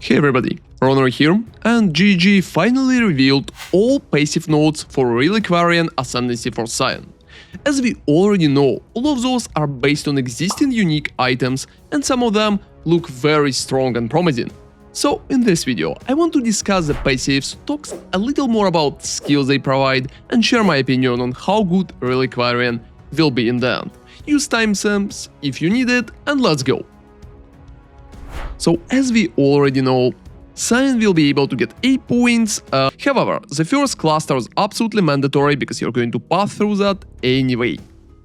Hey everybody, ronarray here, and GG finally revealed all passive nodes for Reliquarian Ascendancy for Scion. As we already know, all of those are based on existing unique items, and some of them look very strong and promising. So in this video, I want to discuss the passives, talk a little more about the skills they provide, and share my opinion on how good Reliquarian will be in the end. Use timestamps if you need it, and let's go! So as we already know, Scion will be able to get 8 points, however, the first cluster is absolutely mandatory because you're going to pass through that anyway.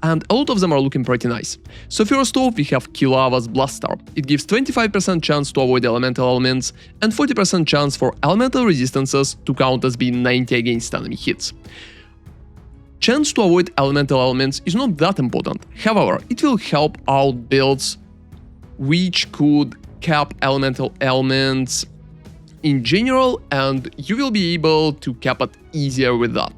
And a lot of them are looking pretty nice. So first off, we have Kilava's Blaster. It gives 25% chance to avoid elemental elements and 40% chance for elemental resistances to count as being 90 against enemy hits. Chance to avoid elemental elements is not that important, however, it will help out builds which could cap elemental elements in general, and you will be able to cap it easier with that.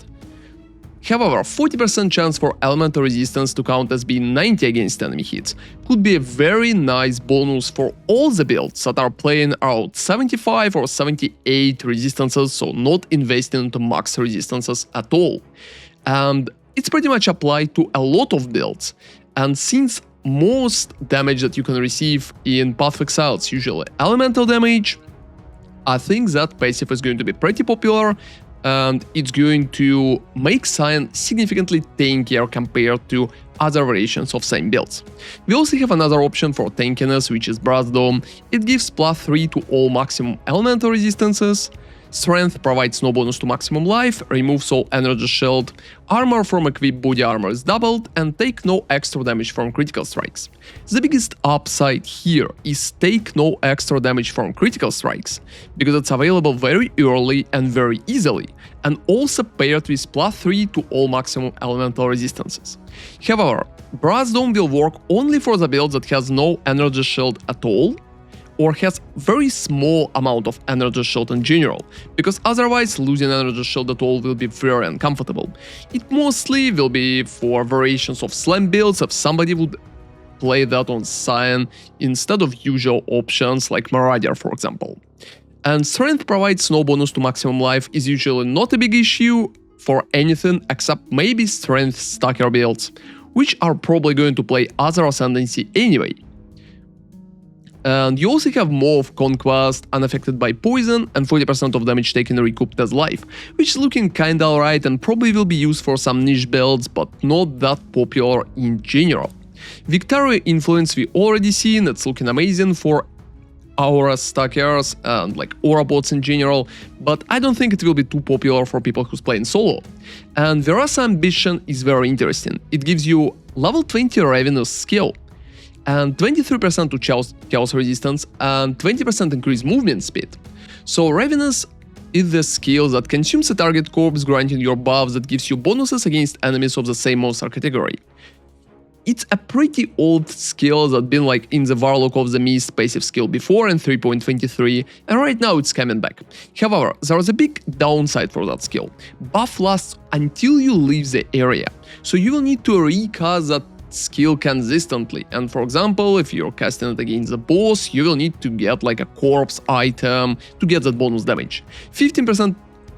However, 40% chance for elemental resistance to count as being 90 against enemy hits could be a very nice bonus for all the builds that are playing around 75 or 78 resistances, so not investing into max resistances at all. And it's pretty much applied to a lot of builds, and since most damage that you can receive in Path of Exile is usually elemental damage, I think that passive is going to be pretty popular, and it's going to make Scion significantly tankier compared to other variations of same builds. We also have another option for tankiness, which is Brass Dome. It gives +3 to all maximum elemental resistances. Strength provides no bonus to maximum life, removes all energy shield, armor from equipped body armor is doubled, and take no extra damage from critical strikes. The biggest upside here is take no extra damage from critical strikes, because it's available very early and very easily, and also paired with +3 to all maximum elemental resistances. However, Brass Dome will work only for the build that has no energy shield at all, or has very small amount of energy shield in general, because otherwise losing energy shield at all will be very uncomfortable. It mostly will be for variations of slam builds if somebody would play that on Scion instead of usual options like Marauder, for example. And strength provides no bonus to maximum life is usually not a big issue for anything except maybe strength stacker builds, which are probably going to play other Ascendancy anyway. And you also have more of Conquest, unaffected by poison, and 40% of damage taken recouped as life, which is looking kinda alright and probably will be used for some niche builds, but not that popular in general. Victoria Influence we already seen, it's looking amazing for Aura stackers and like Aura bots in general, but I don't think it will be too popular for people who's playing solo. And Verasa Ambition is very interesting. It gives you level 20 Ravenous skill, and 23% to chaos resistance, and 20% increased movement speed. So Ravenous is the skill that consumes a target corpse, granting your buffs that gives you bonuses against enemies of the same monster category. It's a pretty old skill that's been like in the Warlock of the Mist passive skill before in 3.23, and right now it's coming back. However, there is a big downside for that skill. Buff lasts until you leave the area, so you will need to recast that skill consistently, and for example, if you're casting it against the boss, you will need to get like a corpse item to get that bonus damage. 15%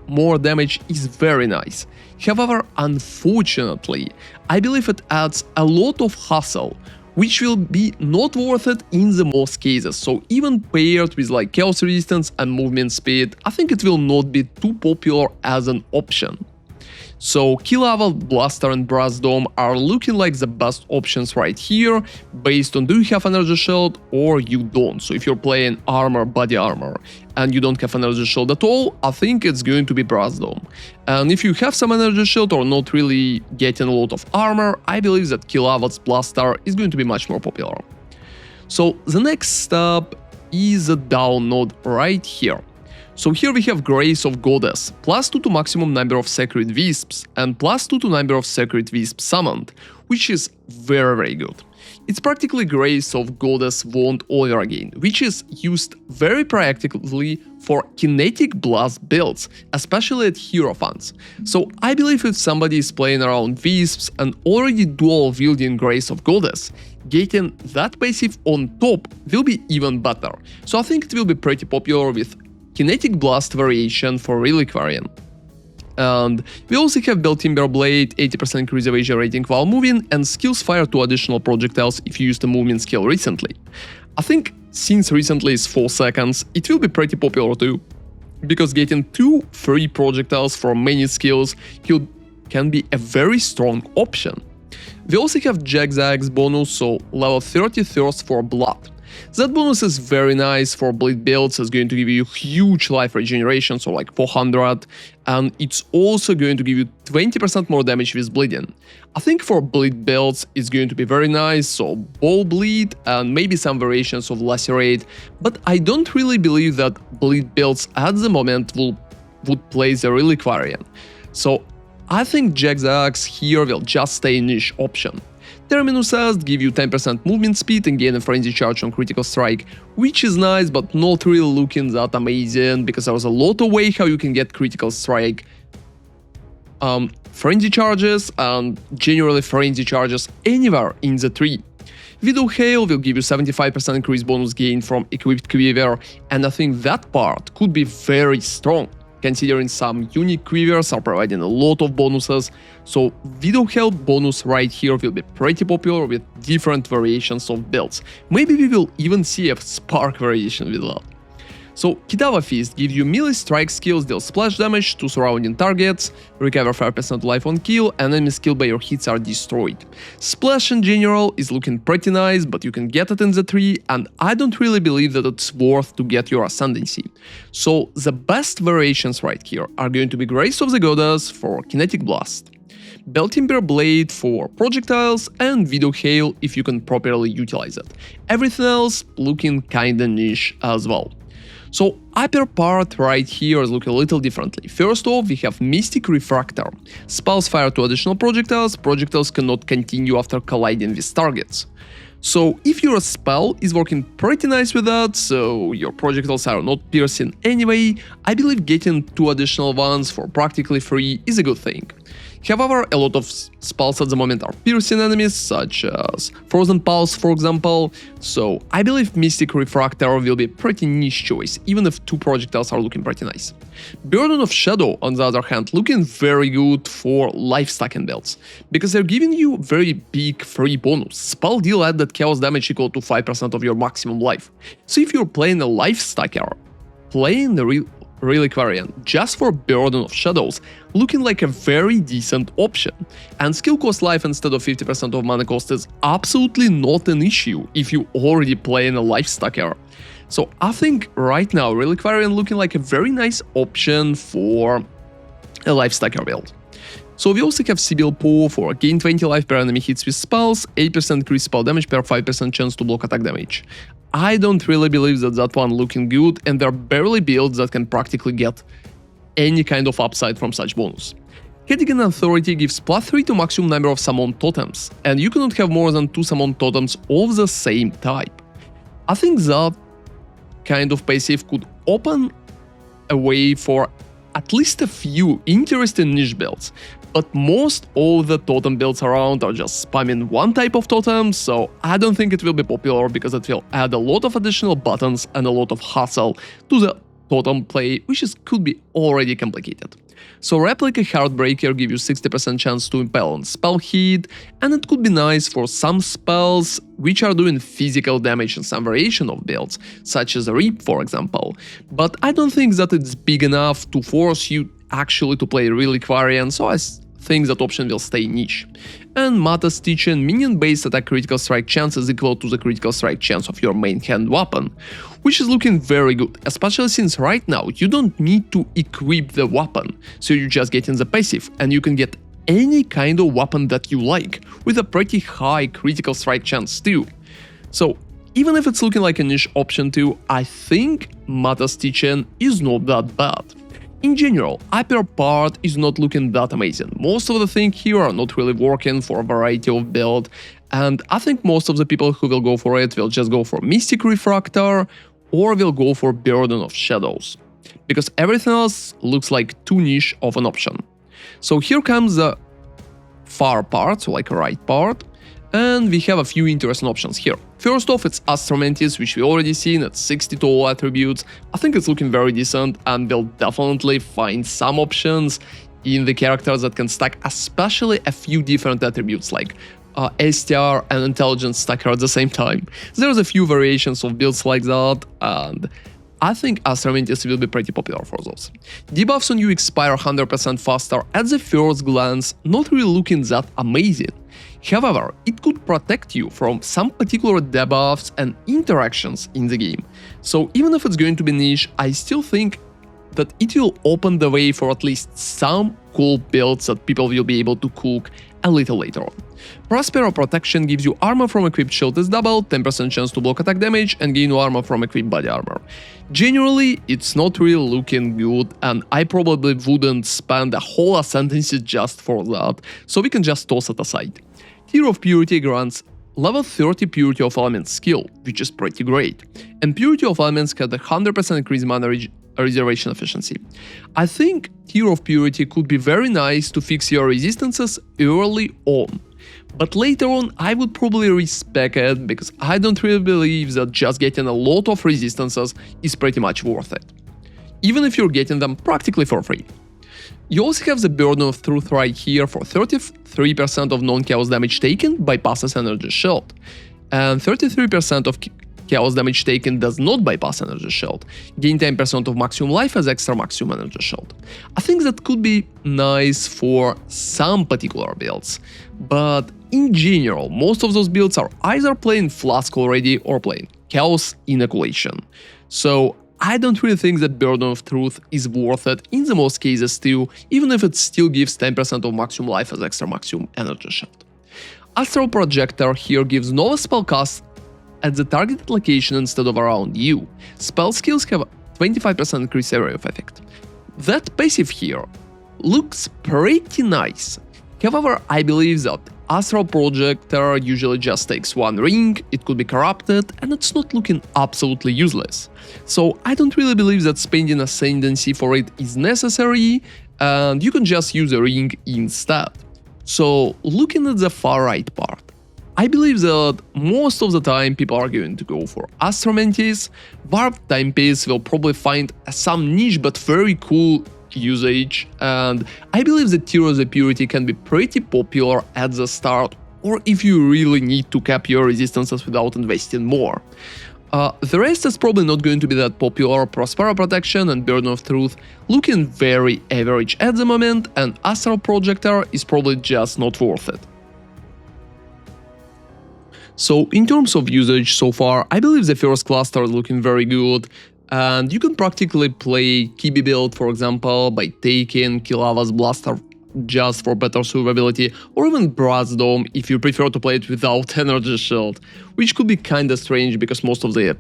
more damage is very nice. However, unfortunately, I believe it adds a lot of hassle, which will be not worth it in the most cases, so even paired with like chaos resistance and movement speed, I think it will not be too popular as an option. So Kilava, Blaster and Brass Dome are looking like the best options right here, based on do you have energy shield or you don't. So if you're playing armor, body armor, and you don't have energy shield at all, I think it's going to be Brass Dome. And if you have some energy shield or not really getting a lot of armor, I believe that Kilava's Blaster is going to be much more popular. So the next step is a down node right here. So here we have Grace of Goddess, +2 to maximum number of Sacred Wisps, and +2 to number of Sacred Wisps summoned, which is very good. It's practically Grace of Goddess wand over again, which is used very practically for kinetic blast builds, especially at Hierophants. So I believe if somebody is playing around Wisps and already dual wielding Grace of Goddess, getting that passive on top will be even better. So I think it will be pretty popular with Kinetic Blast variation for Reliquarian. And we also have Belt Timberblade, 80% increase evasion rating while moving, and skills fire 2 additional projectiles if you used a movement skill recently. I think since recently is 4 seconds, it will be pretty popular too, because getting 2 free projectiles from many skills can be a very strong option. We also have Zigzag's bonus, so level 30 Thirst for Blood. That bonus is very nice for bleed builds, it's going to give you huge life regeneration, so like 400, and it's also going to give you 20% more damage with bleeding. I think for bleed builds it's going to be very nice, so ball bleed and maybe some variations of lacerate, but I don't really believe that bleed builds at the moment would play the Reliquarian. So I think Zigzags here will just stay a niche option. Terminus Est give you 10% movement speed and gain a frenzy charge on critical strike, which is nice but not really looking that amazing, because there's a lot of way how you can get critical strike frenzy charges and generally frenzy charges anywhere in the tree. Widow Hail will give you 75% increased bonus gain from equipped Quiver, and I think that part could be very strong, considering some unique Quivers are providing a lot of bonuses, so Widow Hail bonus right here will be pretty popular with different variations of builds. Maybe we will even see a Spark variation with that. So Kitava Fist gives you melee strike skills, deal splash damage to surrounding targets, recover 5% life on kill, and enemy skill by your hits are destroyed. Splash in general is looking pretty nice, but you can get it in the tree, and I don't really believe that it's worth to get your Ascendancy. So the best variations right here are going to be Grace of the Goddess for Kinetic Blast, Belt Timberblade for projectiles, and Widow Hail if you can properly utilize it. Everything else looking kinda niche as well. So upper part right here is looking a little differently. First off, we have Mystic Refractor. Spells fire 2 additional projectiles, projectiles cannot continue after colliding with targets. So if your spell is working pretty nice with that, so your projectiles are not piercing anyway, I believe getting 2 additional ones for practically free is a good thing. However, a lot of spells at the moment are piercing enemies, such as Frozen Pulse for example, so I believe Mystic Refractor will be a pretty niche choice, even if 2 projectiles are looking pretty nice. Burden of Shadow, on the other hand, looking very good for life stacking builds, because they're giving you very big free bonus. Spell deal added chaos damage equal to 5% of your maximum life. So if you're playing a life stacker, playing the Reliquarian just for Burden of Shadows looking like a very decent option, and skill cost life instead of 50% of mana cost is absolutely not an issue if you already play in a life stacker. So I think right now Reliquarian looking like a very nice option for a life stacker build. So we also have Sibyl PoE for gain 20 life per enemy hits with spells, 8% increased spell damage per 5% chance to block attack damage. I don't really believe that one looking good, and there are barely builds that can practically get any kind of upside from such bonus. Hedigan Authority gives +3 to maximum number of summon totems, and you cannot have more than 2 summon totems of the same type. I think that kind of passive could open a way for at least a few interesting niche builds, but most all the totem builds around are just spamming one type of totem, so I don't think it will be popular because it will add a lot of additional buttons and a lot of hassle to the totem play, which could be already complicated. So Replica Heartbreaker gives you 60% chance to impale on spell hit, and it could be nice for some spells which are doing physical damage in some variation of builds, such as Reap for example, but I don't think that it's big enough to force you actually to play Reliquarian, so I think that option will stay niche. And Mata's teaching minion-based attack critical strike chance is equal to the critical strike chance of your main hand weapon, which is looking very good, especially since right now you don't need to equip the weapon, so you're just getting the passive, and you can get any kind of weapon that you like, with a pretty high critical strike chance too. So even if it's looking like a niche option too, I think Mata's teaching is not that bad. In general, upper part is not looking that amazing. Most of the things here are not really working for a variety of build, and I think most of the people who will go for it will just go for Mystic Refractor or will go for Burden of Shadows, because everything else looks like too niche of an option. So here comes the far part, so like right part, And we have a few interesting options here. First off, it's Ascendancy, which we already seen at 62 all attributes. I think it's looking very decent, and we'll definitely find some options in the characters that can stack especially a few different attributes like STR and Intelligence stacker at the same time. There's a few variations of builds like that, and I think Ascendancy will be pretty popular for those. Debuffs on you expire 100% faster at the first glance, not really looking that amazing. However, it could protect you from some particular debuffs and interactions in the game. So even if it's going to be niche, I still think that it will open the way for at least some cool builds that people will be able to cook a little later on. Prospero Protection gives you armor from equipped shield is doubled, 10% chance to block attack damage, and gain armor from equipped body armor. Generally, it's not really looking good, and I probably wouldn't spend a whole Ascendancy just for that, so we can just toss it aside. Tear of Purity grants level 30 Purity of Elements skill, which is pretty great, and Purity of Elements has a 100% increased mana reservation efficiency. I think Tear of Purity could be very nice to fix your resistances early on, but later on I would probably respec it because I don't really believe that just getting a lot of resistances is pretty much worth it, even if you're getting them practically for free. You also have the Burden of Truth right here for 33% of non-chaos damage taken bypasses Energy Shield, and 33% of chaos damage taken does not bypass Energy Shield. Gain 10% of maximum life as extra maximum Energy Shield. I think that could be nice for some particular builds, but in general, most of those builds are either playing Flask already or playing Chaos Inoculation. So I don't really think that Burden of Truth is worth it in the most cases too, even if it still gives 10% of maximum life as extra maximum Energy Shield. Astral Projector here gives Nova Spellcast at the targeted location instead of around you. Spell skills have 25% increased area of effect. That passive here looks pretty nice. However, I believe that Astral Projector usually just takes one ring, it could be corrupted, and it's not looking absolutely useless. So I don't really believe that spending Ascendancy for it is necessary, and you can just use a ring instead. So looking at the far right part, I believe that most of the time people are going to go for Astromantis. Warped Timepiece will probably find some niche but very cool usage, and I believe that Tear of the Purity can be pretty popular at the start, or if you really need to cap your resistances without investing more. The rest is probably not going to be that popular. Prospero Protection and Burden of Truth looking very average at the moment, and Astral Projector is probably just not worth it. So in terms of usage so far, I believe the first cluster is looking very good, and you can practically play Kibi build, for example, by taking Kilava's Blaster just for better survivability, or even Brass Dome if you prefer to play it without Energy Shield, which could be kinda strange because most of the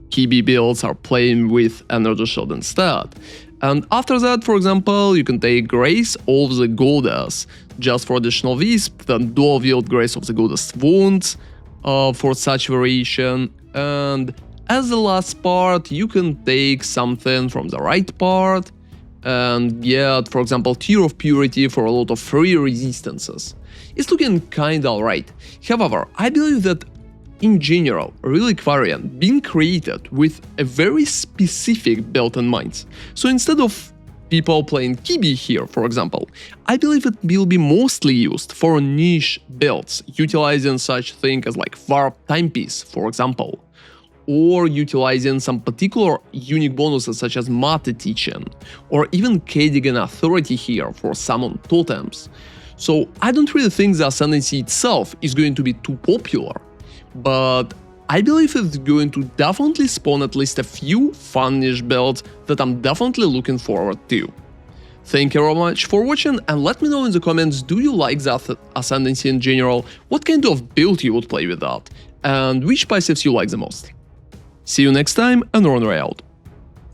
Kibi builds are playing with Energy Shield instead. And after that, for example, you can take Grace of the Goddess just for additional Wisp, then dual wield Grace of the Goddess Wounds for such variation, and as the last part, you can take something from the right part and get, for example, Tear of Purity for a lot of free resistances. It's looking kinda alright. However, I believe that in general, Reliquarian being created with a very specific build in mind. So instead of people playing Kibi here, for example, I believe it will be mostly used for niche builds, utilizing such things as like Warp Timepiece, for example, or utilizing some particular unique bonuses such as Mate Teaching, or even Kedigan Authority here for summon totems. So I don't really think the Ascendancy itself is going to be too popular, but I believe it's going to definitely spawn at least a few fun niche builds that I'm definitely looking forward to. Thank you very much for watching, and let me know in the comments, do you like the Ascendancy in general, what kind of build you would play with that, and which passives you like the most. See you next time, and ronarray out.